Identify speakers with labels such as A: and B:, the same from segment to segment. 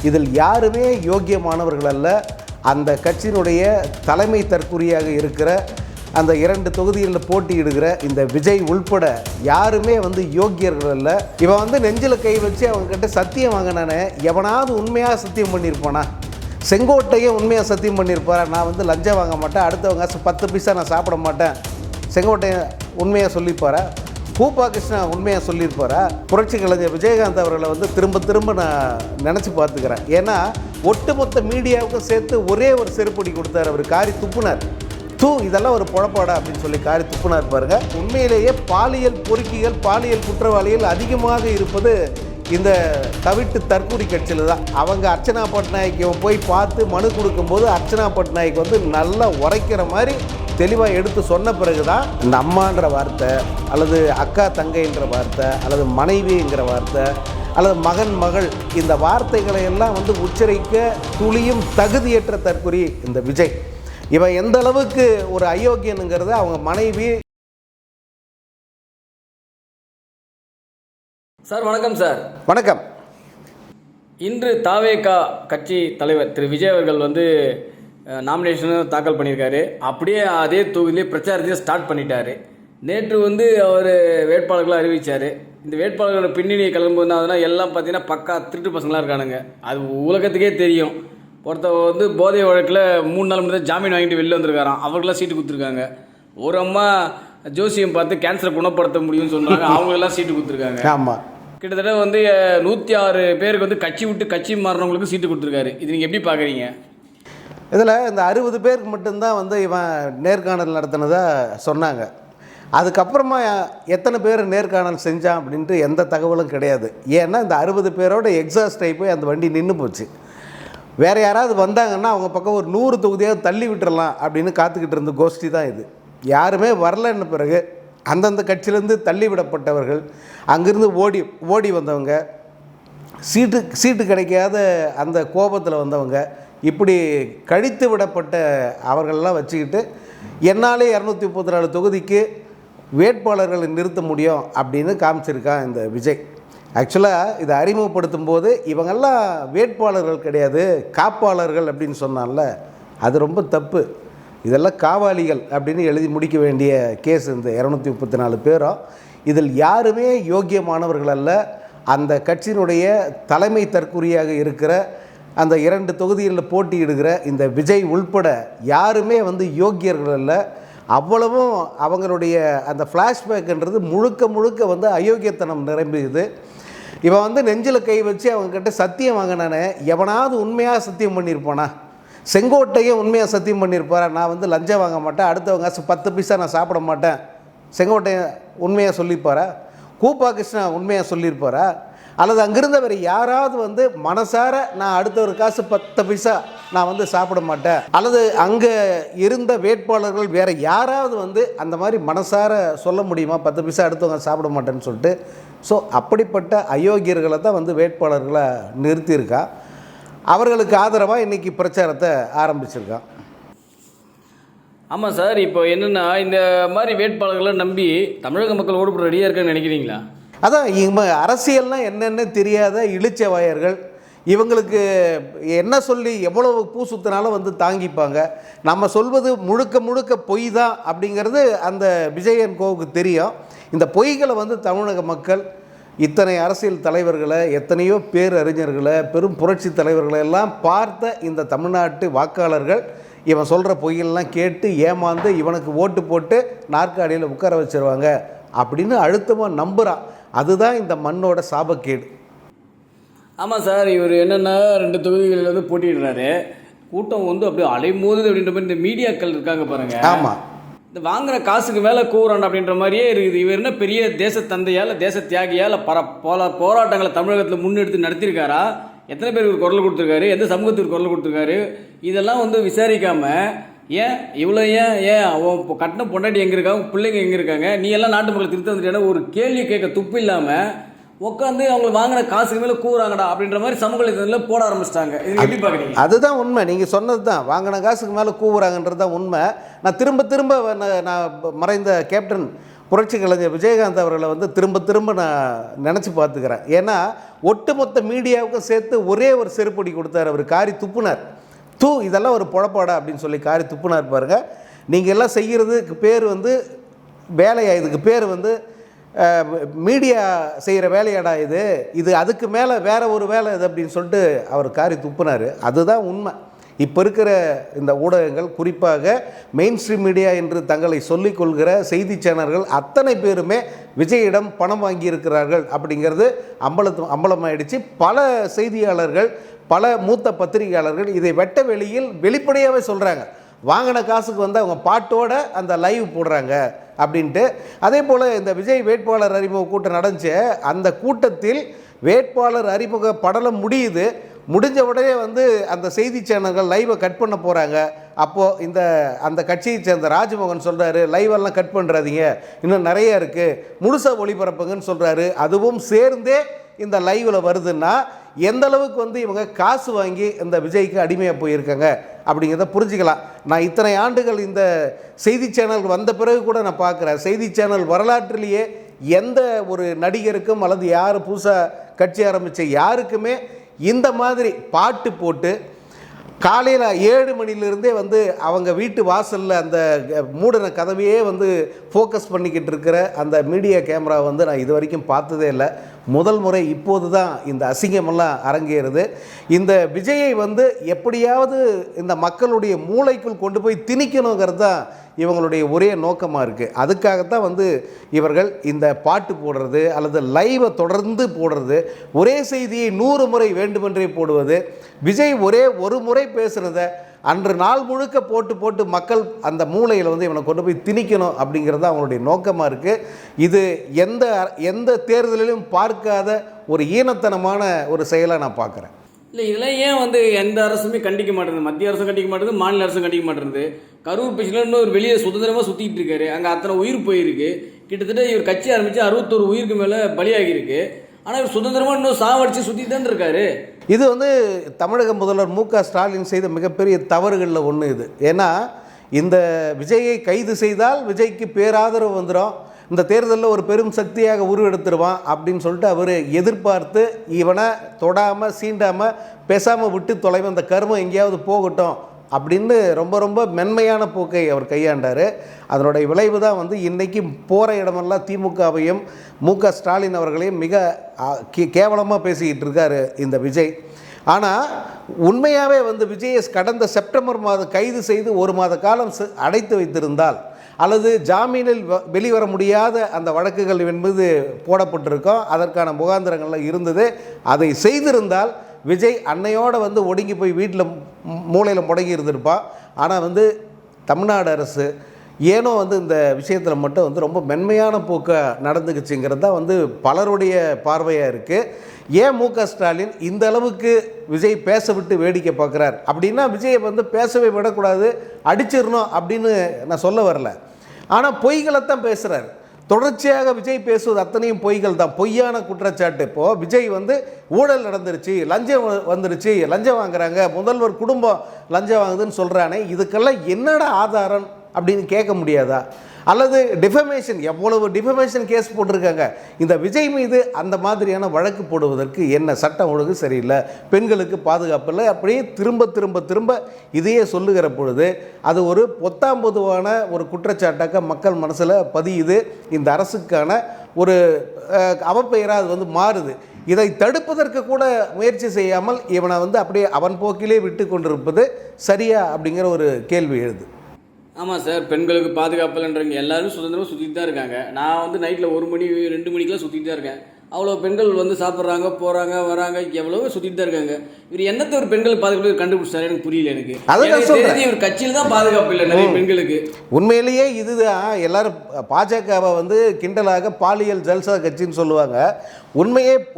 A: இதில் யாருமே யோக்கியமானவர்கள் அல்ல. அந்த கட்சியினுடைய தலைமை தற்குறியாக இருக்கிற அந்த 2 தொகுதிகளில் போட்டியிடுகிற இந்த விஜய் உள்பட யாருமே யோக்கியர்கள் அல்ல. இவன் நெஞ்சில் கை வச்சு அவங்ககிட்ட சத்தியம் வாங்கினானே, எவனாவது உண்மையாக சத்தியம் பண்ணியிருப்பானா? செங்கோட்டையே உண்மையாக சத்தியம் பண்ணியிருப்பாரா? நான் லஞ்சம் வாங்க மாட்டேன், அடுத்தவங்க 10 பைசா நான் சாப்பிட மாட்டேன். செங்கோட்டையை உண்மையாக சொல்லியிருப்பாரா? பூபா கிருஷ்ணா உண்மையாக சொல்லியிருப்பாரா? புரட்சி கலைஞர் விஜயகாந்த் அவர்களை திரும்ப திரும்ப நான் நினச்சி பார்த்துக்கிறேன். ஏன்னா ஒட்டுமொத்த மீடியாவுக்கும் சேர்த்து ஒரே ஒரு செருப்படி கொடுத்தார். அவர் காரி துப்புனார். இதெல்லாம் ஒரு பொழப்பாடா அப்படின்னு சொல்லி காரி துப்புனார் பாருங்க. உண்மையிலேயே பாலியல் பொறுக்கிகள், பாலியல் குற்றவாளிகள் அதிகமாக இருப்பது இந்த தவிட்டு தற்கூரி கட்சியில் தான். அவங்க அர்ச்சனா பட்நாயக்கை போய் பார்த்து மனு கொடுக்கும்போது அர்ச்சனா பட்நாயக் நல்லா உரைக்கிற மாதிரி தெளிவாக எடுத்து சொன்ன பிறகு தான் இந்த அம்மான்ற வார்த்தை அல்லது அக்கா தங்கைன்ற வார்த்தை அல்லது மனைவிங்கிற வார்த்தை அல்லது மகன் மகள் இந்த வார்த்தைகளை எல்லாம் உச்சரிக்க துளியும் தகுதியற்ற தற்கொலை இந்த விஜய். இவன் எந்த அளவுக்கு ஒரு அயோக்கியனுங்கிறத அவங்க மனைவி.
B: சார் வணக்கம். சார்
A: வணக்கம்.
B: இன்று தாவேகா கட்சி தலைவர் திரு விஜய் அவர்கள் நாமினேஷனும் தாக்கல் பண்ணியிருக்காரு. அப்படியே அதே தொகுதியிலே பிரச்சாரத்தையும் ஸ்டார்ட் பண்ணிட்டாரு. நேற்று அவர் வேட்பாளர்களை அறிவித்தார். இந்த வேட்பாளர்களோட பின்னணியை கிளம்பும்போது அதனால் எல்லாம் பார்த்தீங்கன்னா பக்கா திருட்டு பசங்களாக இருக்கானுங்க. அது உலகத்துக்கே தெரியும். ஒருத்தர் போதை வழக்கில் 3 நாள் முன்னாடி ஜாமீன் வாங்கிட்டு வெளில வந்திருக்காராம். அவர்களெலாம் சீட்டு கொடுத்துருக்காங்க. ஒரு அம்மா ஜோசியம் பார்த்து கேன்சரை குணப்படுத்த முடியும்னு சொன்னாங்க. அவங்களெல்லாம் சீட்டு கொடுத்துருக்காங்க.
A: ஆமாம்,
B: கிட்டத்தட்ட 106 பேருக்கு கட்சி விட்டு கட்சி மாறினவங்களுக்கு சீட்டு கொடுத்துருக்காரு. இது நீங்கள் எப்படி பார்க்குறீங்க?
A: இதில் இந்த 60 பேருக்கு மட்டும்தான் இவன் நேர்காணல் நடத்தினதாக சொன்னாங்க. அதுக்கப்புறமா எத்தனை பேர் நேர்காணல் செஞ்சான் அப்படின்ட்டு எந்த தகவலும் கிடையாது. ஏன்னா இந்த 60 பேரோட எக்ஸாஸ்ட் ஆகி போய் அந்த வண்டி நின்று போச்சு. வேறு யாராவது வந்தாங்கன்னா அவங்க பக்கம் ஒரு 100 தொகுதியாக தள்ளி விட்டுறலாம் அப்படின்னு காத்துக்கிட்டு இருந்த கோஷ்டி தான் இது. யாருமே வரலன்னு பிறகு அந்தந்த கட்சியிலேருந்து தள்ளி விடப்பட்டவர்கள், அங்கேருந்து ஓடி வந்தவங்க, சீட்டு கிடைக்காத அந்த கோபத்தில் வந்தவங்க, இப்படி கழித்து விடப்பட்ட அவர்களெல்லாம் வச்சுக்கிட்டு என்னாலே 234 தொகுதிக்கு வேட்பாளர்களை நிறுத்த முடியும் அப்படின்னு காமிச்சிருக்கான் இந்த விஜய். ஆக்சுவலாக இதை அறிமுகப்படுத்தும் போது இவங்கெல்லாம் வேட்பாளர்கள் கிடையாது, காப்பாளர்கள் அப்படின்னு சொன்னான்ல, அது ரொம்ப தப்பு. இதெல்லாம் காவாலிகள் அப்படின்னு எழுதி முடிக்க வேண்டிய கேஸ் இந்த 234 பேரும். இதில் யாருமே யோக்கியமானவர்கள் அல்ல. அந்த கட்சியினுடைய தலைமை தற்குறியாக இருக்கிற அந்த 2 தொகுதிகளில் போட்டியிடுகிற இந்த விஜய் உள்பட யாருமே யோக்கியர்கள் அல்ல. அவ்வளவும் அவங்களுடைய அந்த ஃப்ளாஷ்பேக்குன்றது முழுக்க அயோக்கியத்தனம் நிரம்பியது. இவன் நெஞ்சில் கை வச்சு அவங்கக்கிட்ட சத்தியம் வாங்கினானே, எவனாவது உண்மையாக சத்தியம் பண்ணியிருப்பானா? செங்கோட்டையே உண்மையாக சத்தியம் பண்ணியிருப்பாரா? நான் லஞ்சம் வாங்க மாட்டேன், அடுத்தவங்க 10 பைசா நான் சாப்பிட மாட்டேன். செங்கோட்டையை உண்மையாக சொல்லியிருப்பாரா? பூபா கிருஷ்ணா உண்மையாக சொல்லியிருப்பாரா? அல்லது அங்கிருந்தவர் யாராவது மனசார நான் அடுத்த ஒரு காசு 10 பைசா நான் சாப்பிட மாட்டேன், அல்லது அங்கே இருந்த வேட்பாளர்கள் வேறு யாராவது அந்த மாதிரி மனசார சொல்ல முடியுமா 10 பைசா அடுத்தவங்க சாப்பிட மாட்டேன்னு சொல்லிட்டு? ஸோ அப்படிப்பட்ட அயோக்கியர்களை தான் வேட்பாளர்களை நிறுத்தியிருக்கா. அவர்களுக்கு ஆதரவாக இன்றைக்கி பிரச்சாரத்தை ஆரம்பிச்சிருக்கான்.
B: ஆமாம் சார். இப்போ என்னென்னா இந்த மாதிரி வேட்பாளர்களை நம்பி தமிழக மக்கள் ஓடுபட ரெடியாக இருக்கான்னு நினைக்கிறீங்களா?
A: அதான் அரசியல்னால் என்னென்ன தெரியாத இளிச்சவாயர்கள். இவங்களுக்கு என்ன சொல்லி எவ்வளவு பூ சுத்தினாலும் தாங்கிப்பாங்க. நம்ம சொல்வது முழுக்க பொய் தான் அப்படிங்கிறது அந்த விஜயன் கோவுக்கு தெரியும். இந்த பொய்களை தமிழக மக்கள் இத்தனை அரசியல் தலைவர்களை, எத்தனையோ பேரறிஞர்களை, பெரும் புரட்சி தலைவர்களை எல்லாம் பார்த்த இந்த தமிழ்நாட்டு வாக்காளர்கள் இவன் சொல்கிற பொய்யெல்லாம் கேட்டு ஏமாந்து இவனுக்கு ஓட்டு போட்டு நாற்காலியில் உட்கார வச்சிருவாங்க அப்படின்னு அழுத்தமாக நம்புகிறான். அதுதான் இந்த மண்ணோட சாபக்கேடு.
B: ஆமாம் சார். இவர் என்னென்னா 2 தொகுதிகளில் போட்டிடுறாரு. கூட்டம் அப்படியே அலைமோதுது அப்படின்ற மாதிரி இந்த மீடியாக்கள் இருக்காங்க பாருங்கள்.
A: ஆமாம்,
B: இந்த வாங்குற காசுக்கு மேலே கூறான் அப்படின்ற மாதிரியே இருக்குது. இவர் என்ன பெரிய தேச தந்தையால், தேச தியாகியால் போராட்டங்களை தமிழகத்தில் முன்னெடுத்து நடத்தியிருக்காரா? எத்தனை பேருக்கு குரல் கொடுத்துருக்காரு? எந்த சமூகத்துக்கு குரல் கொடுத்துருக்காரு? இதெல்லாம் விசாரிக்காமல் ஏன் இவ்வளோ ஏன் அவன் கட்டின பொண்டாட்டி எங்கே இருக்காங்க, பிள்ளைங்க எங்கே இருக்காங்க, நீ எல்லாம் நாட்டு மக்களை திருத்த வந்துட்டேன்னா ஒரு கேள்வி கேட்க துப்பு இல்லாமல் உட்காந்து அவங்க வாங்கின காசுக்கு மேலே கூறாங்கடா அப்படின்ற மாதிரி சமூகத்தில் போட ஆரம்பிச்சிட்டாங்க. இது எப்படி பார்க்குறீங்க?
A: அதுதான் உண்மை. நீங்கள் சொன்னது தான், வாங்கின காசுக்கு மேலே கூவுறாங்கன்றது தான் உண்மை. நான் திரும்ப நான் மறைந்த கேப்டன் புரட்சி கலைஞர் விஜயகாந்த் அவர்களை வந்து திரும்ப திரும்ப நான் நினச்சி பார்த்துக்கிறேன். ஏன்னா ஒட்டுமொத்த மீடியாவுக்கும் சேர்த்து ஒரே ஒரு செருப்படி கொடுத்தார். அவர் காரி துப்புனார். இதெல்லாம் ஒரு பொழப்பாடா அப்படின்னு சொல்லி காரி துப்புனார் பாருங்கள். நீங்கள் எல்லாம் செய்கிறதுக்கு பேர் வந்து வேலையா, இதுக்கு பேர் வந்து மீடியா செய்கிற வேலையாடா இது அதுக்கு மேலே வேற ஒரு வேலை இது அப்படின்னு சொல்லிட்டு அவர் காரி துப்புனார். அதுதான் உண்மை. இப்போ இருக்கிற இந்த ஊடகங்கள், குறிப்பாக மெயின் ஸ்ட்ரீம் மீடியா என்று தங்களை சொல்லிக்கொள்கிற செய்தி சேனல்கள் அத்தனை பேருமே விஜயிடம் பணம் வாங்கியிருக்கிறார்கள் அப்படிங்கிறது அம்பலமாயிடுச்சு. பல செய்தியாளர்கள், பல மூத்த பத்திரிகையாளர்கள் இதை வெட்ட வெளியில் வெளிப்படையாகவே சொல்கிறாங்க. வாங்கின காசுக்கு வந்து அவங்க பாட்டோட அந்த லைவ் போடுறாங்க அப்படின்ட்டு. அதே போல் இந்த விஜய் வேட்பாளர் அறிமுக கூட்டம் நடந்துச்சு. அந்த கூட்டத்தில் வேட்பாளர் அறிமுக படலம் முடிஞ்ச உடனே வந்து அந்த செய்தி சேனல்கள் லைவை கட் பண்ண போகிறாங்க. அப்போது அந்த கட்சியை சேர்ந்த ராஜ்மோகன் சொல்கிறாரு, லைவெல்லாம் கட் பண்ணுறாதீங்க, இன்னும் நிறைய இருக்குது, முழுசாக ஒளிபரப்புங்கன்னு சொல்கிறாரு. அதுவும் சேர்ந்தே இந்த லைவில் வருதுன்னா எந்த அளவுக்கு வந்து இவங்க காசு வாங்கி இந்த விஜய்க்கு அடிமையாக போயிருக்காங்க அப்படிங்கிறத புரிஞ்சுக்கலாம். நான் இத்தனை ஆண்டுகள் இந்த செய்தி சேனல் வந்த பிறகு கூட நான் பார்க்குறேன், செய்தி சேனல் வரலாற்றிலேயே எந்த ஒரு நடிகருக்கும் அல்லது யார் புதுசாக கட்சி ஆரம்பித்த யாருக்குமே இந்த மாதிரி பாட்டு போட்டு காலையில் 7 மணிலிருந்தே வந்து அவங்க வீட்டு வாசலில் அந்த மூடின கதவையே வந்து ஃபோக்கஸ் பண்ணிக்கிட்டு இருக்கிற அந்த மீடியா கேமரா வந்து நான் இது வரைக்கும் பார்த்ததே இல்லை. முதல் முறை இப்போது தான் இந்த அசிங்கமெல்லாம் அரங்கேறுது. இந்த விஜயை வந்து எப்படியாவது இந்த மக்களுடைய மூளைக்குள் கொண்டு போய் திணிக்கணுங்கிறது தான் இவங்களுடைய ஒரே நோக்கமாக இருக்குது. அதுக்காகத்தான் வந்து இவர்கள் இந்த பாட்டு போடுறது அல்லது லைவை தொடர்ந்து போடுறது, ஒரே செய்தியை 100 முறை வேண்டுமென்றே போடுவது, விஜய் ஒரே ஒரு முறை பேசுகிறத அன்று நாள் முழுக்க போட்டு மக்கள் அந்த மூளையில் வந்து இவனை கொண்டு போய் திணிக்கணும் அப்படிங்கிறது அவங்களுடைய நோக்கமாக இருக்குது. இது எந்த தேர்தலிலும் பார்க்காத ஒரு ஈனத்தனமான ஒரு செயலாக நான் பார்க்குறேன்.
B: இல்லை, இதெல்லாம் ஏன் வந்து எந்த அரசுமே கண்டிக்க மாட்டேங்குது? மத்திய அரசும் கண்டிக்க மாட்டேங்குது, மாநில அரசும் கண்டிக்க மாட்டேங்குது. கரூர் பேசினா ஒரு வெளியே சுதந்திரமாக சுற்றிட்டு இருக்காரு. அங்கே அத்தனை உயிர் போயிருக்கு. கிட்டத்தட்ட இவர் கட்சி ஆரம்பித்து 61 உயிருக்கு மேலே பலியாகிருக்கு. ஆனால் இவர் சுதந்திரமாக இன்னும் சாவடிச்சு சுற்றிட்டு தான் இருக்காரு.
A: இது வந்து தமிழக முதல்வர் மு.க. ஸ்டாலின் செய்த மிகப்பெரிய தவறுகளில் ஒன்று இது. ஏன்னா இந்த விஜயை கைது செய்தால் விஜய்க்கு பேராதரவு வந்துடும், இந்த தேர்தலில் ஒரு பெரும் சக்தியாக உருவெடுத்துருவான் அப்படின்னு சொல்லிட்டு அவர் எதிர்பார்த்து இவனை தொடாமல் சீண்டாமல் பேசாமல் விட்டு தொலைவன், அந்த கர்மம் எங்கேயாவது போகட்டும் அப்படின்னு ரொம்ப மென்மையான போக்கை அவர் கையாண்டார். அதனுடைய விளைவு தான் வந்து இன்றைக்கி போகிற இடமெல்லாம் திமுகவையும் மு.க. ஸ்டாலின் அவர்களையும் மிக கேவலமாக பேசிக்கிட்டு இருக்கார் இந்த விஜய். ஆனால் உண்மையாகவே வந்து விஜயை கடந்த செப்டம்பர் மாதம் கைது செய்து 1 மாத காலம் அடைத்து வைத்திருந்தால், அல்லது ஜாமீனில் வெளிவர முடியாத அந்த வழக்குகள் என்பது போடப்பட்டிருக்கோம், அதற்கான முகாந்திரங்கள்லாம் இருந்தது, அதை செய்திருந்தால் விஜய் அன்னையோடு வந்து ஒடுங்கி போய் வீட்டில் மூளையில் முடங்கி இருந்திருப்பான். ஆனால் வந்து தமிழ்நாடு அரசு ஏனோ வந்து இந்த விஷயத்தில் மட்டும் வந்து ரொம்ப மென்மையான போக்கை நடந்துக்குச்சுங்கிறது தான் வந்து பலருடைய பார்வையாக இருக்குது. ஏன் மு.க. ஸ்டாலின் இந்த அளவுக்கு விஜய் பேச விட்டு வேடிக்கை பார்க்குறார் அப்படின்னா, விஜயை வந்து பேசவே விடக்கூடாது, அடிச்சிடணும் அப்படின்னு நான் சொல்ல வரல. ஆனால் பொய்களைத்தான் பேசுகிறார். தொடர்ச்சியாக விஜய் பேசுவது அத்தனையும் பொய்கள் தான், பொய்யான குற்றச்சாட்டு. இப்போது விஜய் வந்து ஊழல் நடந்துருச்சு, லஞ்சம் வந்துருச்சு, லஞ்சம் வாங்குறாங்க, முதல்வர் குடும்பம் லஞ்சம் வாங்குதுன்னு சொல்கிறானே, இதுக்கெல்லாம் என்னடா ஆதாரம் அப்படின்னு கேட்க முடியாதா? அல்லது டிஃபமேஷன், எவ்வளவு டிஃபமேஷன் கேஸ் போட்டிருக்காங்க. இந்த விஜய் மீது அந்த மாதிரியான வழக்கு போடுவதற்கு என்ன சட்டம் ஒழுங்கு சரியில்லை, பெண்களுக்கு பாதுகாப்பு இல்லை, அப்படியே திரும்ப இதையே சொல்லுகிற பொழுது அது ஒரு பொத்தாம்பொதுவான ஒரு குற்றச்சாட்டாக மக்கள் மனசில் பதியுது. இந்த அரசுக்கான ஒரு அவப்பெயராக அது வந்து மாறுது. இதை தடுப்பதற்கு கூட முயற்சி செய்யாமல் இவனை வந்து அப்படியே அவன் போக்கிலே விட்டு கொண்டிருப்பது சரியா அப்படிங்கிற ஒரு கேள்வி எழுது.
B: ஆமாம் சார், பெண்களுக்கு பாதுகாப்பு இல்லைன்றவங்க எல்லாரும் சுதந்திரமாக சுற்றிட்டு தான் இருக்காங்க. நான் வந்து நைட்டில் 1 மணி 2 மணிக்கெலாம் சுற்றிட்டு தான் இருக்கேன். அவ்வளோ பெண்கள் வந்து சாப்பிட்றாங்க, போகிறாங்க, வராங்க, எவ்வளவோ சுற்றிட்டு தான் இருக்காங்க. இவர் என்னத்தை ஒரு பெண்களுக்கு பாதுகாப்பு கண்டுபிடிச்சாரு எனக்கு புரியல. எனக்கு இவர் கட்சியில் தான் பாதுகாப்பு இல்லை நிறைய பெண்களுக்கு.
A: உண்மையிலேயே இதுதான் எல்லாரும் பாஜகவை வந்து கிண்டலாக பாலியல் ஜல்சா கட்சின்னு சொல்லுவாங்க.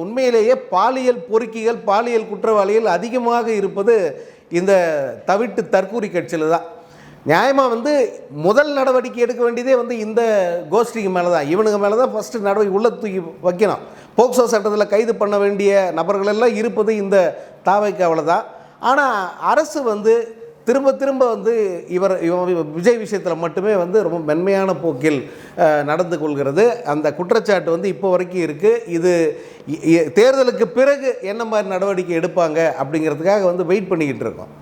A: உண்மையிலேயே பாலியல் பொறுக்கிகள், பாலியல் குற்றவாளிகள் அதிகமாக இருப்பது இந்த தவிட்டு தற்கூரி கட்சியில் தான். நியாயமாக வந்து முதல் நடவடிக்கை எடுக்க வேண்டியதே வந்து இந்த கோஷ்டிக்கு மேலே தான், இவனுங்க மேலே தான் ஃபஸ்ட்டு நடவடிக்கை உள்ள தூக்கி வைக்கணும். போக்சோ சட்டத்தில் கைது பண்ண வேண்டிய நபர்களெல்லாம் இருப்பது இந்த தாவைக்காவில் தான். ஆனால் அரசு வந்து திரும்ப திரும்ப வந்து இவன் விஜய் விஷயத்தில் மட்டுமே வந்து ரொம்ப மென்மையான போக்கில் நடந்து கொள்கிறது. அந்த குற்றச்சாட்டு வந்து இப்போ வரைக்கும் இருக்குது. இது தேர்தலுக்கு பிறகு என்ன மாதிரி நடவடிக்கை எடுப்பாங்க அப்படிங்கிறதுக்காக வந்து வெயிட் பண்ணிக்கிட்டு இருக்கோம்.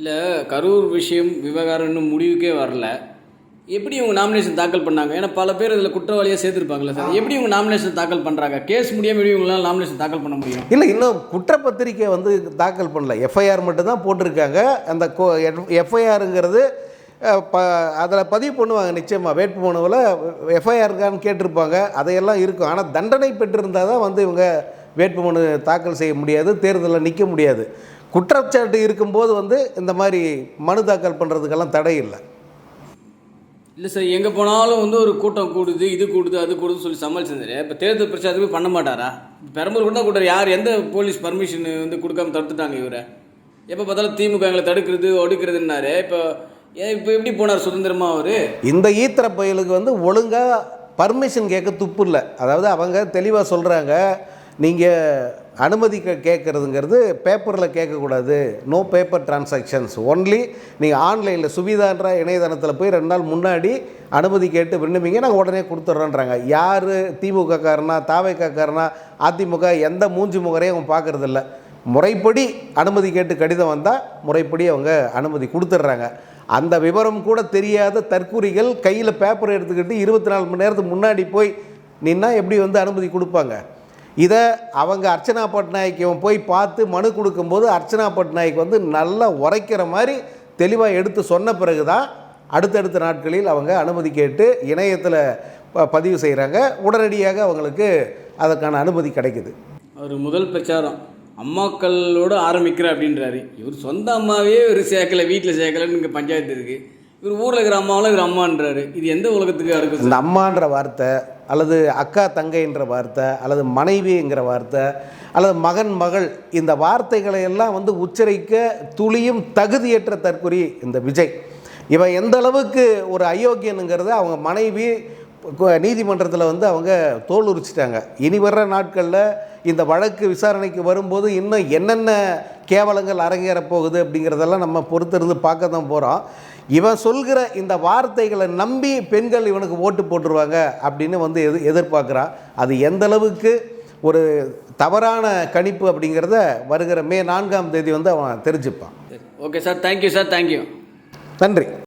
B: இல்லை, கரூர் விஷயம் விவகாரம் இன்னும் முடிவுக்கே வரல. எப்படி இவங்க நாமினேஷன் தாக்கல் பண்ணாங்க? ஏன்னா பல பேர் இதில் குற்றவாளியாக சேர்த்துருப்பாங்களே சார். எப்படி இவங்க நாமினேஷன் தாக்கல் பண்ணுறாங்க? கேஸ் முடியாமல் எப்படி இவங்களால நாமினேஷன் தாக்கல் பண்ண முடியும்?
A: இல்லை, இன்னும் குற்றப்பத்திரிக்கை வந்து தாக்கல் பண்ணல. எஃப்ஐஆர் மட்டும்தான் போட்டிருக்காங்க. அந்த எஃப்ஐஆருங்கிறது அதில் பதிவு பண்ணுவாங்க நிச்சயமாக. வேட்புமனுவில் எஃப்ஐஆருக்கான்னு கேட்டிருப்பாங்க, அதையெல்லாம் இருக்கும். ஆனால் தண்டனை பெற்றிருந்தால் தான் வந்து இவங்க வேட்புமனு தாக்கல் செய்ய முடியாது, தேர்தலில் நிற்க முடியாது. குற்றச்சாட்டு இருக்கும்போது வந்து இந்த மாதிரி மனு தாக்கல் பண்ணுறதுக்கெல்லாம் தடை இல்லை.
B: இல்லை சார், எங்கே போனாலும் வந்து ஒரு கூட்டம் கூடுது, இது கூடுது, அது கூடுதுன்னு சொல்லி சமாளிச்சிருந்தாரு. இப்போ தேர்தல் பிரச்சாரத்துக்கு பண்ண மாட்டாரா? பெரம்பூர் கூட தான் கூட்டார். யார் எந்த போலீஸ் பர்மிஷன் வந்து கொடுக்காம தடுத்துட்டாங்க இவரை? எப்போ பார்த்தாலும் திமுக எங்களை தடுக்கிறது ஒடுக்கிறதுனாரு. இப்போ எப்படி போனார் சுதந்திரமாக அவர்? இந்த
A: ஈத்திர பயலுக்கு வந்து ஒழுங்காக பர்மிஷன் கேட்க துப்பு இல்லை. அதாவது அவங்க தெளிவாக சொல்கிறாங்க, நீங்கள் அனுமதி கேட்குறதுங்கிறது பேப்பரில் கேட்கக்கூடாது. நோ பேப்பர் டிரான்சாக்ஷன்ஸ், ஒன்லி நீங்கள் ஆன்லைனில் சுவிதான்ற இணையதளத்தில் போய் 2 நாள் முன்னாடி அனுமதி கேட்டு விண்ணப்பிங்க, நாங்கள் உடனே கொடுத்துட்றோன்றாங்க. யார் திமுக காரனா தாவேகா காரனா அதிமுக எந்த மூஞ்சி முகரையும் அவங்க பார்க்குறதில்ல. முறைப்படி அனுமதி கேட்டு கடிதம் வந்தால் முறைப்படி அவங்க அனுமதி கொடுத்துட்றாங்க. அந்த விவரம் கூட தெரியாத தற்கூரிகள் கையில் பேப்பர் எடுத்துக்கிட்டு 24 மணி நேரத்துக்கு முன்னாடி போய் நின்னா எப்படி வந்து அனுமதி கொடுப்பாங்க? இதை அவங்க அர்ச்சனா பட்நாயக் போய் பார்த்து மனு கொடுக்கும்போது அர்ச்சனா பட்நாயக் வந்து நல்லா உரைக்கிற மாதிரி தெளிவாக எடுத்து சொன்ன பிறகு தான் அடுத்தடுத்த நாட்களில் அவங்க அனுமதி கேட்டு இணையத்தில் பதிவு செய்கிறாங்க. உடனடியாக அவங்களுக்கு அதற்கான அனுமதி கிடைக்குது.
B: அவர் முதல் பிரச்சாரம் அம்மாக்களோடு ஆரம்பிக்கிறேன் அப்படின்றாரு. இவர் சொந்த அம்மாவே ஒரு சேர்க்கலை, வீட்டில் சேர்க்கலைன்னு இங்கே பஞ்சாயத்து இருக்குது. இவர் ஊரில் இருக்கிற அம்மாவெல்லாம் இவர் அம்மான்றாரு. இது எந்த உலகத்துக்கு இருக்குது?
A: இந்த அம்மான்ற வார்த்தை அல்லது அக்கா தங்கைன்ற வார்த்தை அல்லது மனைவிங்கிற வார்த்தை அல்லது மகன் மகள், இந்த வார்த்தைகளை எல்லாம் வந்து உச்சரிக்க துளியும் தகுதியற்ற தற்குறி இந்த விஜய். இவன் எந்த அளவுக்கு ஒரு அயோக்கியனுங்கிறத அவங்க மனைவி நீதிமன்றத்தில் வந்து அவங்க தோல் உரிச்சிட்டாங்க. இனி வர்ற நாட்களில் இந்த வழக்கு விசாரணைக்கு வரும்போது இன்னும் என்னென்ன கேவலங்கள் அரங்கேறப் போகுது அப்படிங்கிறதெல்லாம் நம்ம பொறுத்திருந்து பார்க்க தான் போகிறோம். இவன் சொல்கிற இந்த வார்த்தைகளை நம்பி பெண்கள் இவனுக்கு ஓட்டு போட்டுருவாங்க அப்படின்னு வந்து எதிர்பார்க்குறான். அது எந்த அளவுக்கு ஒரு தவறான கணிப்பு அப்படிங்கிறத வருகிற மே 4ஆம் தேதி வந்து அவன் தெரிஞ்சுப்பான்.
B: Okay sir, thank you sir, thank you,
A: நன்றி.